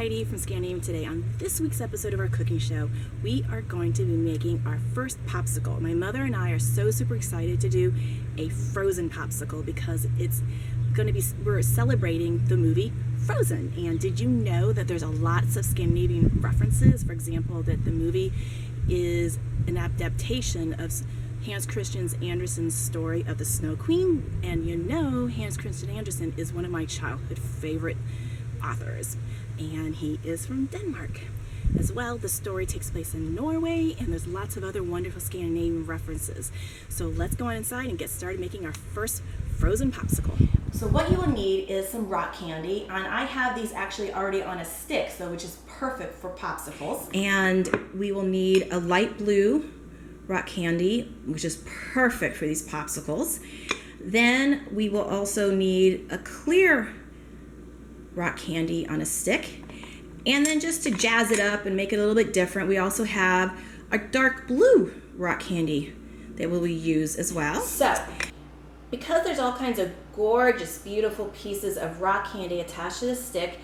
Heidi from Scandinavian Today. On this week's episode of our cooking show, we are going to be making our first popsicle. My mother and I are so super excited to do a frozen popsicle because it's going to be, we're celebrating the movie Frozen. And did you know that there's a lots of Scandinavian references? For example, that the movie is an adaptation of Hans Christian Andersen's story of the Snow Queen. And you know, Hans Christian Andersen is one of my childhood favorite authors, and he is from Denmark as well. The story takes place in Norway, and there's lots of other wonderful Scandinavian references. So let's go on inside and get started making our first frozen popsicle. So what you will need is some rock candy, and I have these actually already on a stick, so which is perfect for popsicles. And we will need a light blue rock candy, which is perfect for these popsicles. Then we will also need a clear rock candy on a stick. And then just to jazz it up and make it a little bit different, we also have a dark blue rock candy that we will use as well. So, because there's all kinds of gorgeous, beautiful pieces of rock candy attached to the stick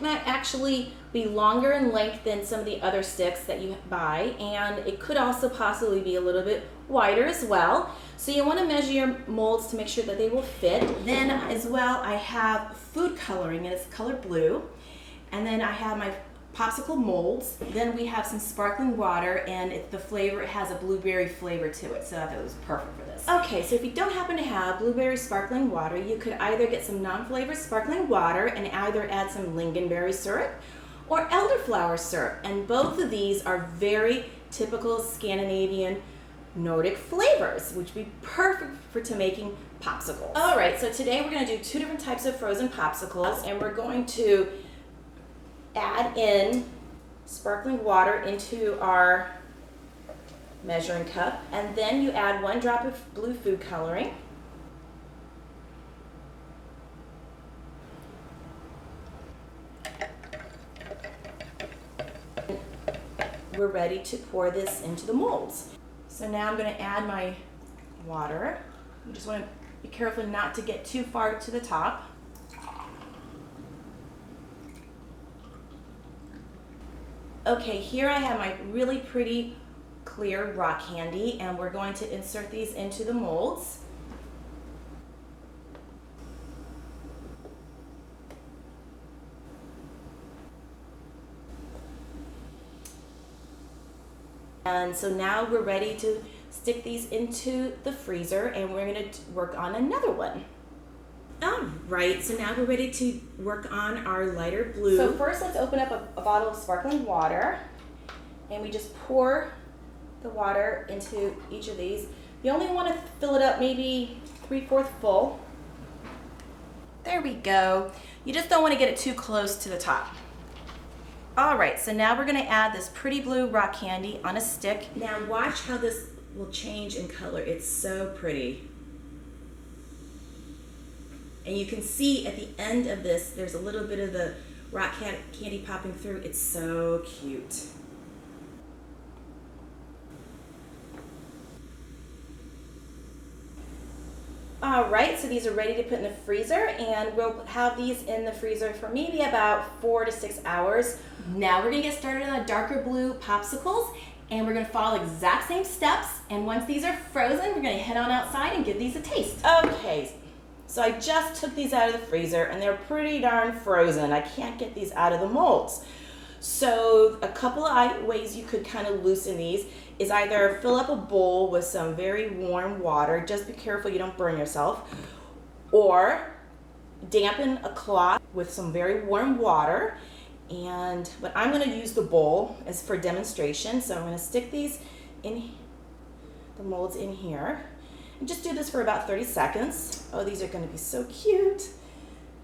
might actually be longer in length than some of the other sticks that you buy, and it could also possibly be a little bit wider as well. So you want to measure your molds to make sure that they will fit. Then as well, I have food coloring, and it's colored blue. And then I have my popsicle molds. Then we have some sparkling water, and the flavor, it has a blueberry flavor to it, so I thought it was perfect for this. Okay, so if you don't happen to have blueberry sparkling water, you could either get some non-flavored sparkling water and either add some lingonberry syrup or elderflower syrup. And both of these are very typical Scandinavian Nordic flavors, which would be perfect for making popsicles. All right, so today we're going to do two different types of frozen popsicles, and we're going to add in sparkling water into our measuring cup, and then you add 1 drop of blue food coloring. We're ready to pour this into the molds. So now I'm going to add my water. You just want to be careful not to get too far to the top. Okay, here I have my really pretty clear rock candy, and we're going to insert these into the molds. And so now we're ready to stick these into the freezer, and we're going to work on another one. All right, so now we're ready to work on our lighter blue. So first, let's open up a bottle of sparkling water, and we just pour the water into each of these. You only want to fill it up maybe 3/4 full. There we go. You just don't want to get it too close to the top. All right, so now we're going to add this pretty blue rock candy on a stick. Now watch how this will change in color. It's so pretty. And you can see at the end of this, there's a little bit of the rock candy popping through. It's so cute. All right, so these are ready to put in the freezer, and we'll have these in the freezer for maybe about 4 to 6 hours. Now we're gonna get started on the darker blue popsicles, and we're gonna follow the exact same steps. And once these are frozen, we're gonna head on outside and give these a taste. Okay. So I just took these out of the freezer, and they're pretty darn frozen. I can't get these out of the molds. So a couple of ways you could kind of loosen these is either fill up a bowl with some very warm water, just be careful you don't burn yourself, or dampen a cloth with some very warm water. But I'm going to use the bowl as for demonstration, so I'm going to stick these in the molds in here. And just do this for about 30 seconds. Oh, these are going to be so cute.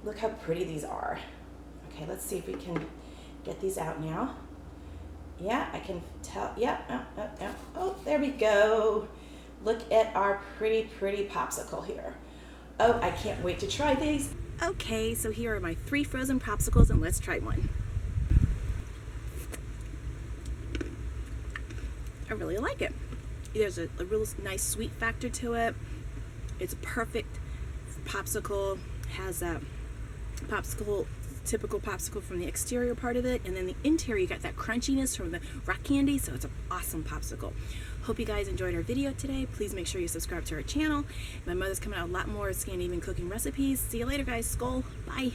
Look how pretty these are. Okay, let's see if we can get these out now. Yeah, I can tell. Yeah, oh, there we go. Look at our pretty, pretty popsicle here. Oh, I can't wait to try these. Okay, so here are my 3 frozen popsicles, and let's try one. I really like it. There's a real nice sweet factor to it. It's a perfect popsicle. Has that popsicle typical popsicle from the exterior part of it, and then the interior you got that crunchiness from the rock candy, so it's an awesome popsicle. Hope you guys enjoyed our video today. Please make sure you subscribe to our channel. My mother's coming out a lot more Scandinavian cooking recipes. See you later, guys. Skål. Bye.